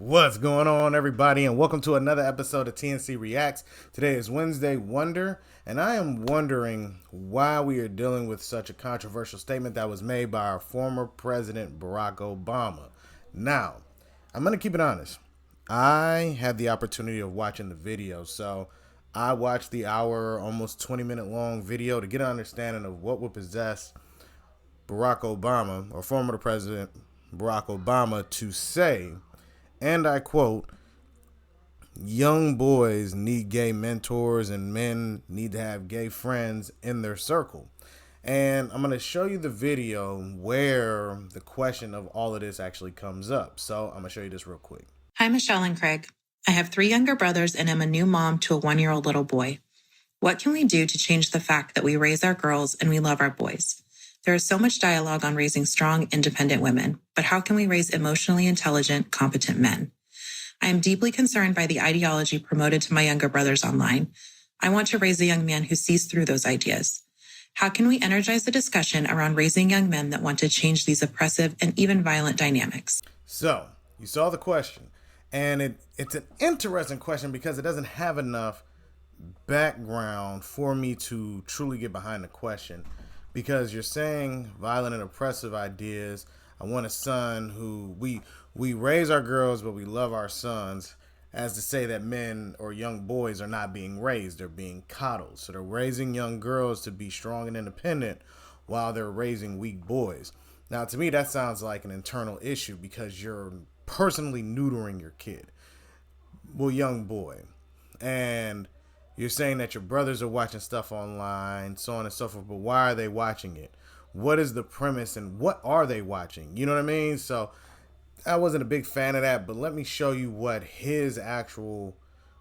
What's going on, everybody, and welcome to another episode of TNC Reacts. Today is Wednesday Wonder, and I am wondering why we are dealing with such a controversial statement that was made by our former president, Barack Obama. Now, I'm going to keep it honest. I had the opportunity of watching the video, so I watched the hour, almost 20-minute long video to get an understanding of what would possess Barack Obama, or former president Barack Obama, to say, and I quote, young boys need gay mentors and men need to have gay friends in their circle. And I'm going to show you the video where the question of all of this actually comes up. So I'm going to show you this real quick. Hi, Michelle and Craig. I have 3 younger brothers and am a new mom to a 1-year-old little boy. What can we do to change the fact that we raise our girls and we love our boys? There is so much dialogue on raising strong, independent women, but how can we raise emotionally intelligent, competent men? I am deeply concerned by the ideology promoted to my younger brothers online. I want to raise a young man who sees through those ideas. How can we energize the discussion around raising young men that want to change these oppressive and even violent dynamics? So you saw the question, and it's an interesting question because it doesn't have enough background for me to truly get behind the question, because you're saying violent and oppressive ideas. I want a son who we raise our girls but we love our sons, as to say that men or young boys are not being raised, they're being coddled. So they're raising young girls to be strong and independent while they're raising weak boys. Now, to me, that sounds like an internal issue because you're personally neutering your kid, well, young boy, and you're saying that your brothers are watching stuff online, so on and so forth, but why are they watching it? What is the premise and what are they watching? You know what I mean? So I wasn't a big fan of that, but let me show you what his actual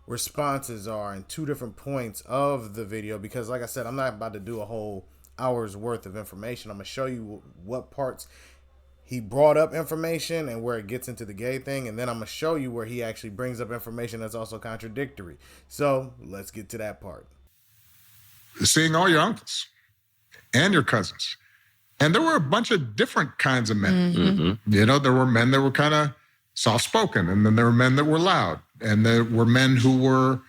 responses are in 2 different points of the video, because like I said, I'm not about to do a whole hour's worth of information. I'm going to show you what parts he brought up information and where it gets into the gay thing, and then I'm going to show you where he actually brings up information that's also contradictory. So let's get to that part. Seeing all your uncles and your cousins. And there were a bunch of different kinds of men. Mm-hmm. You know, there were men that were kind of soft-spoken, and then there were men that were loud, and there were men who were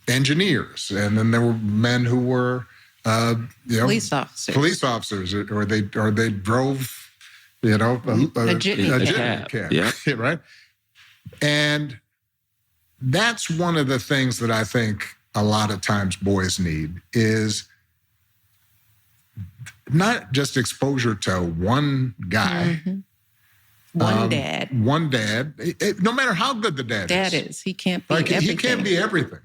engineers, and then there were men who were police officers, or they drove, a jitney cab. Yeah. Right? And that's one of the things that I think a lot of times boys need is not just exposure to one guy. Mm-hmm. One dad. No matter how good the dad is. He can't be everything. He can't be everything.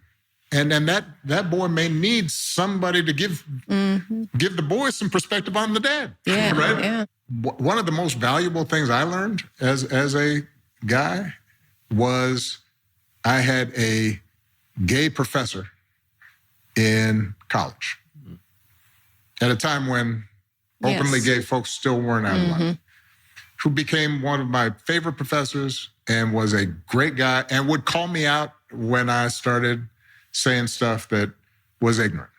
And then that boy may need somebody to give the boy some perspective on the dad. Yeah, right? Yeah. One of the most valuable things I learned as a guy was I had a gay professor in college at a time when openly gay folks still weren't out of line, who became one of my favorite professors and was a great guy and would call me out when I started saying stuff that was ignorant.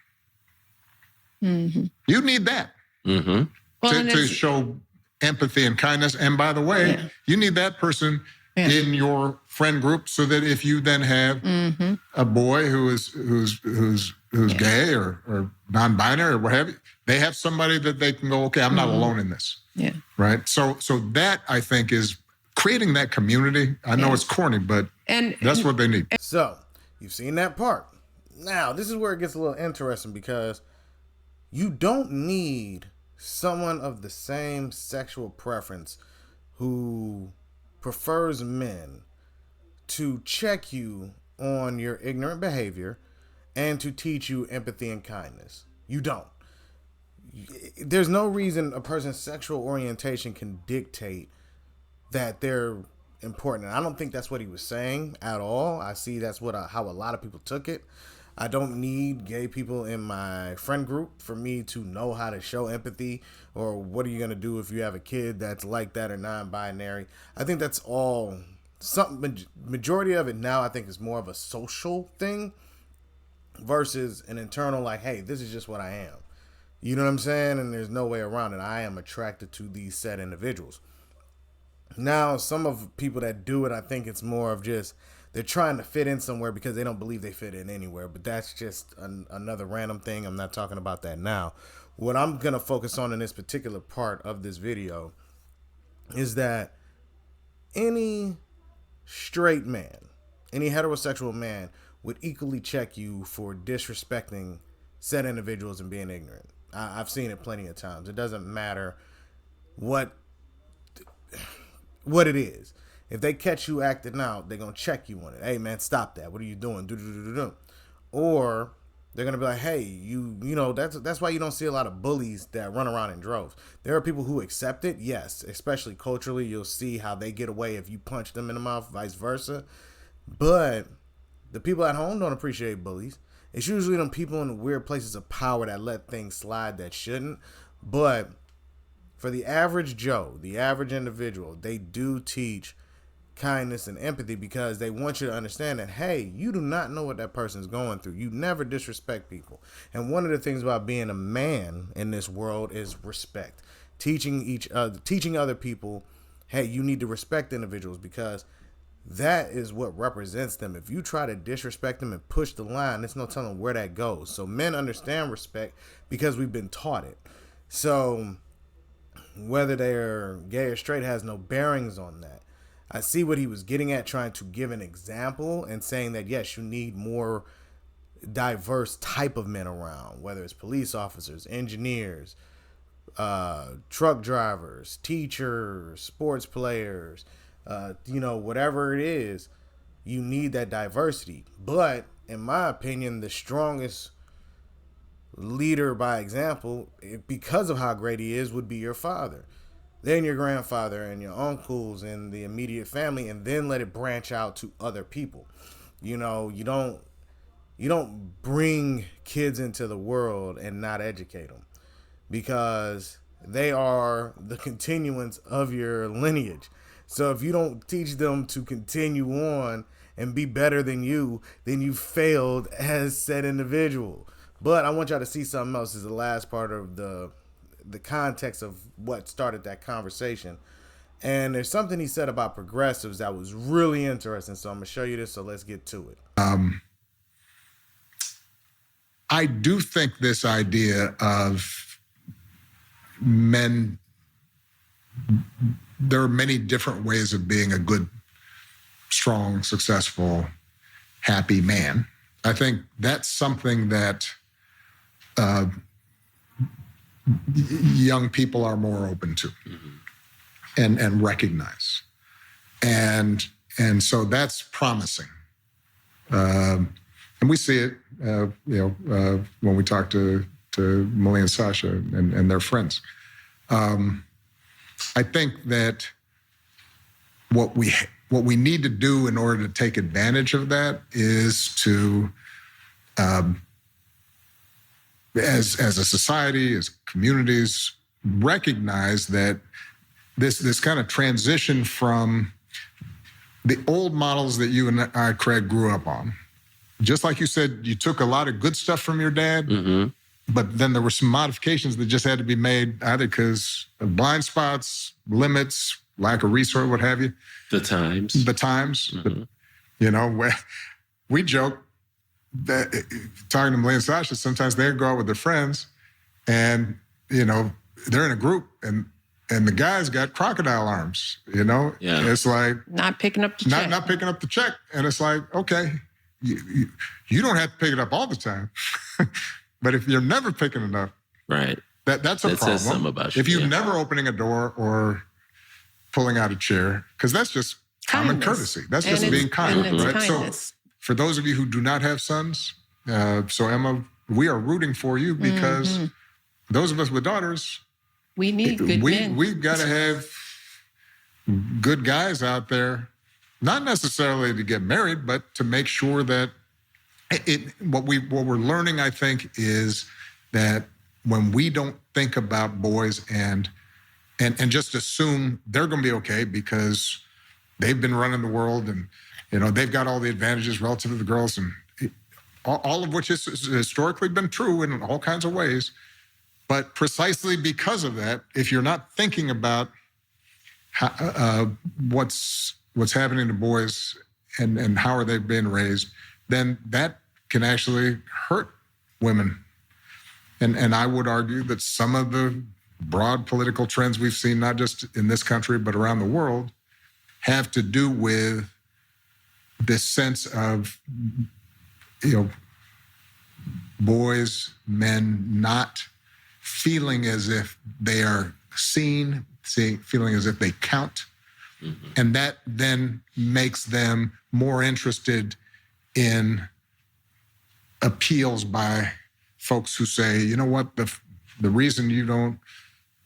Mm-hmm. You need that to show empathy and kindness. And by the way, you need that person in your friend group so that if you then have a boy who's gay or non-binary or what have you, they have somebody that they can go, okay, I'm not alone in this. Yeah. Right. So that I think is creating that community. I know it's corny, but that's what they need. So you've seen that part. Now, this is where it gets a little interesting, because you don't need someone of the same sexual preference who prefers men to check you on your ignorant behavior and to teach you empathy and kindness. You don't. There's no reason a person's sexual orientation can dictate that they're important. And I don't think that's what he was saying at all. I see that's how a lot of people took it. I don't need gay people in my friend group for me to know how to show empathy, or what are you going to do if you have a kid that's like that or non-binary. I think that's all something. Majority of it now I think is more of a social thing versus an internal, like, hey, this is just what I am. You know what I'm saying? And there's no way around it. I am attracted to these said individuals. Now, some of people that do it, I think it's more of just they're trying to fit in somewhere because they don't believe they fit in anywhere. But that's just another random thing. I'm not talking about that now. What I'm going to focus on in this particular part of this video is that any straight man, any heterosexual man would equally check you for disrespecting said individuals and being ignorant. I've seen it plenty of times. It doesn't matter what it is. If they catch you acting out, they're gonna check you on it. Hey man, stop that. What are you doing? Do. Or they're gonna be like, hey, you know, that's why you don't see a lot of bullies that run around in droves. There are people who accept it, yes, especially culturally. You'll see how they get away if you punch them in the mouth, vice versa. But the people at home don't appreciate bullies. It's usually them people in the weird places of power that let things slide that shouldn't. But for the average Joe, the average individual, they do teach kindness and empathy because they want you to understand that, hey, you do not know what that person's going through. You never disrespect people. And one of the things about being a man in this world is respect. Teaching other people, hey, you need to respect individuals because that is what represents them. If you try to disrespect them and push the line, there's no telling where that goes. So men understand respect because we've been taught it. So whether they're gay or straight has no bearings on that. I see what he was getting at, trying to give an example and saying that, yes, you need more diverse type of men around, whether it's police officers, engineers, truck drivers, teachers, sports players, whatever it is, you need that diversity. But in my opinion, the strongest leader by example, because of how great he is, would be your father, then your grandfather and your uncles and the immediate family, and then let it branch out to other people. You don't bring kids into the world and not educate them, because they are the continuance of your lineage. So if you don't teach them to continue on and be better than you, then you failed as said individual. But I want y'all to see something else as the last part of the context of what started that conversation. And there's something he said about progressives that was really interesting. So I'm going to show you this. So let's get to it. I do think this idea of men, there are many different ways of being a good, strong, successful, happy man. I think that's something that young people are more open to and recognize. And so that's promising. And we see it, when we talk to Millie and Sasha and their friends. I think that what we need to do in order to take advantage of that is to, as a society, as communities, recognize that this kind of transition from the old models that you and I, Craig, grew up on. Just like you said, you took a lot of good stuff from your dad, but then there were some modifications that just had to be made, either because of blind spots, limits, lack of resource, what have you. The times. Where we joke that, talking to Millie and Sasha, sometimes they go out with their friends and, they're in a group and the guy's got crocodile arms, Yeah. It's like... Not picking up the check. Not picking up the check. And it's like, okay, you don't have to pick it up all the time. But if you're never picking it up, right, that's a problem. Says something about you. If you're never opening a door or pulling out a chair, because that's just common courtosy. That's just being kind, right? So for those of you who do not have sons, so Emma, we are rooting for you because those of us with daughters, we need good men. We've got to have good guys out there, not necessarily to get married, but to make sure that what we're learning, I think, is that when we don't think about boys and just assume they're going to be okay because they've been running the world and they've got all the advantages relative to the girls, and all of which has historically been true in all kinds of ways. But precisely because of that, if you're not thinking about what's happening to boys and how are they being raised, then that can actually hurt women. And I would argue that some of the broad political trends we've seen, not just in this country, but around the world, have to do with this sense of, boys, men not feeling as if they are seen, feeling as if they count. Mm-hmm. And that then makes them more interested in appeals by folks who say, you know what, the reason you don't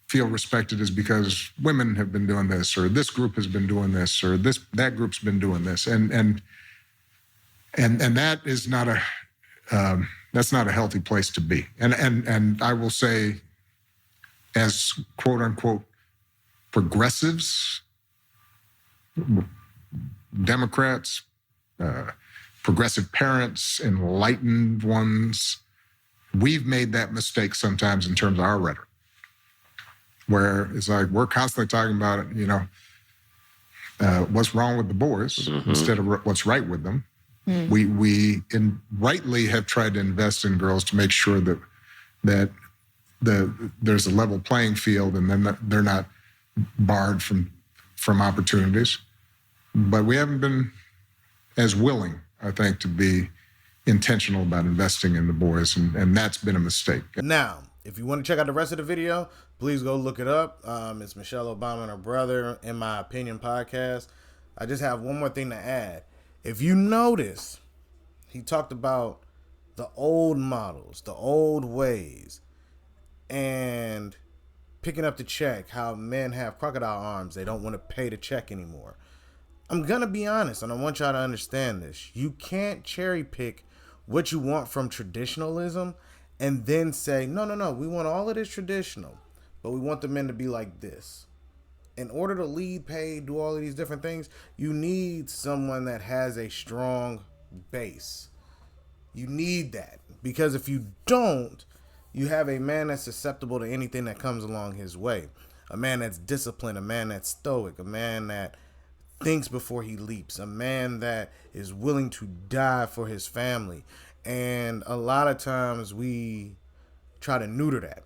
feel respected is because women have been doing this, or this group has been doing this, or that group's been doing this, and that is not that's not a healthy place to be. And I will say, as quote unquote progressives, Democrats, progressive parents, enlightened ones, we've made that mistake sometimes in terms of our rhetoric, where it's like we're constantly talking about, what's wrong with the boys mm-hmm. instead of what's right with them. Mm. We rightly have tried to invest in girls to make sure that there's a level playing field and then they're not barred from opportunities. But we haven't been as willing, I think, to be intentional about investing in the boys, and that's been a mistake. Now, if you want to check out the rest of the video, please go look it up. It's Michelle Obama and her brother, In My Opinion podcast. I just have one more thing to add. If you notice, he talked about the old models, the old ways, and picking up the check, how men have crocodile arms. They don't want to pay the check anymore. I'm going to be honest, and I want y'all to understand this. You can't cherry pick what you want from traditionalism and then say, no, we want all of this traditional, but we want the men to be like this. In order to lead, pay, do all of these different things, you need someone that has a strong base. You need that, because if you don't, you have a man that's susceptible to anything that comes along his way. A man that's disciplined, a man that's stoic, a man that thinks before he leaps, a man that is willing to die for his family. And a lot of times we try to neuter that.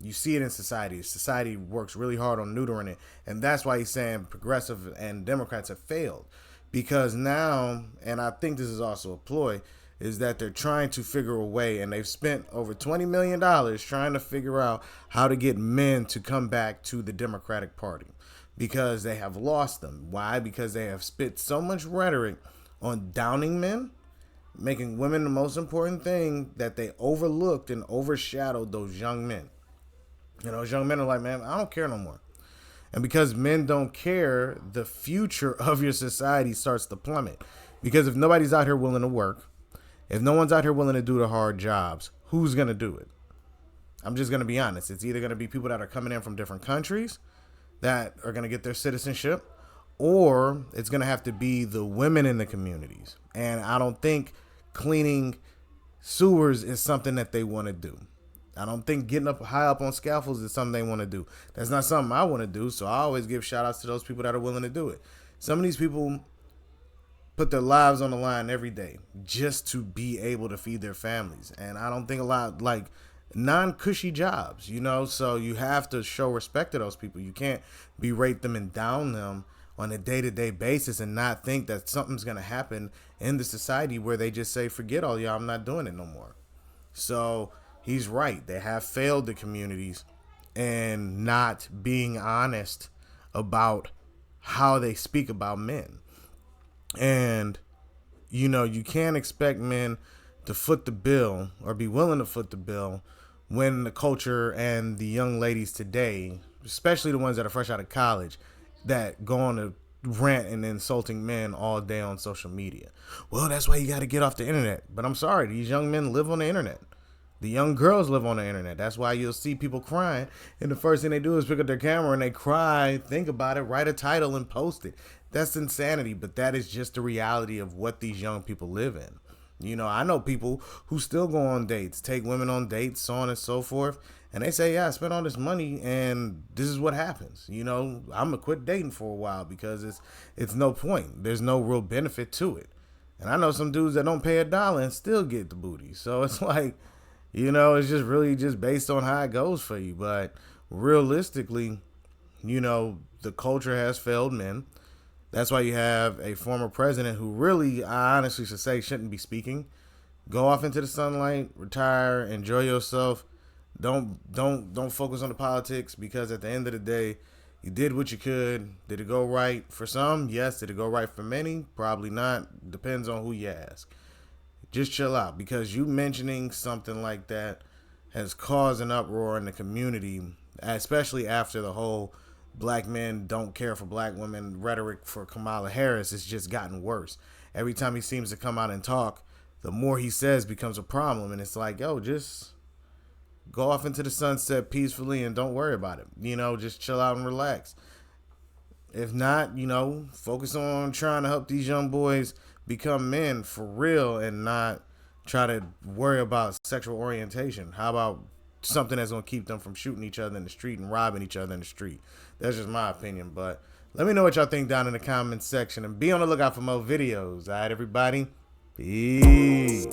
You see it in society. Society works really hard on neutering it. And that's why he's saying progressive and Democrats have failed. Because now, and I think this is also a ploy, is that they're trying to figure a way, and they've spent over $20 million trying to figure out how to get men to come back to the Democratic Party. Because they have lost them. Why? Because they have spit so much rhetoric on downing men, making women the most important thing, that they overlooked and overshadowed those young men. And those young men are like, man, I don't care no more. And because men don't care, the future of your society starts to plummet. Because if nobody's out here willing to work, if no one's out here willing to do the hard jobs, who's going to do it? I'm just going to be honest. It's either going to be people that are coming in from different countries that are going to get their citizenship, or it's going to have to be the women in the communities. And I don't think cleaning sewers is something that they want to do. I don't think getting up high up on scaffolds is something they want to do. That's not something I want to do. So I always give shout outs to those people that are willing to do it. Some of these people put their lives on the line every day just to be able to feed their families. And I don't think a lot, like, non-cushy jobs, so you have to show respect to those people. You can't berate them and down them on a day-to-day basis and not think that something's going to happen in the society where they just say, forget all y'all, I'm not doing it no more. So he's right. They have failed the communities and not being honest about how they speak about men. And, you can't expect men to foot the bill or be willing to foot the bill when the culture and the young ladies today, especially the ones that are fresh out of college, that go on to rant and insulting men all day on social media. Well, that's why you got to get off the internet. But I'm sorry, these young men live on the internet. The young girls live on the internet. That's why you'll see people crying, and the first thing they do is pick up their camera and they cry, think about it, write a title and post it. That's insanity, but that is just the reality of what these young people live in. You know, I know people who still go on dates, take women on dates, so on and so forth. And they say, yeah, I spent all this money and this is what happens. You know, I'm going to quit dating for a while because it's no point. There's no real benefit to it. And I know some dudes that don't pay $1 and still get the booty. So it's like, you know, it's just really just based on how it goes for you. But realistically, you know, the culture has failed men. That's why you have a former president who really, I honestly should say, shouldn't be speaking. Go off into the sunlight, retire, enjoy yourself. Don't focus on the politics, because at the end of the day, you did what you could. Did it go right for some? Yes. Did it go right for many? Probably not. Depends on who you ask. Just chill out, because you mentioning something like that has caused an uproar in the community, especially after the whole black men don't care for black women rhetoric for Kamala Harris. It's just gotten worse. Every time he seems to come out and talk, the more he says becomes a problem. And it's like, yo, just go off into the sunset peacefully and don't worry about it. You know, just chill out and relax. If not, you know, focus on trying to help these young boys become men for real and not try to worry about sexual orientation. How about something that's going to keep them from shooting each other in the street and robbing each other in the street? That's just my opinion. But let me know what y'all think down in the comments section, and be on the lookout for more videos. All right, everybody? Peace.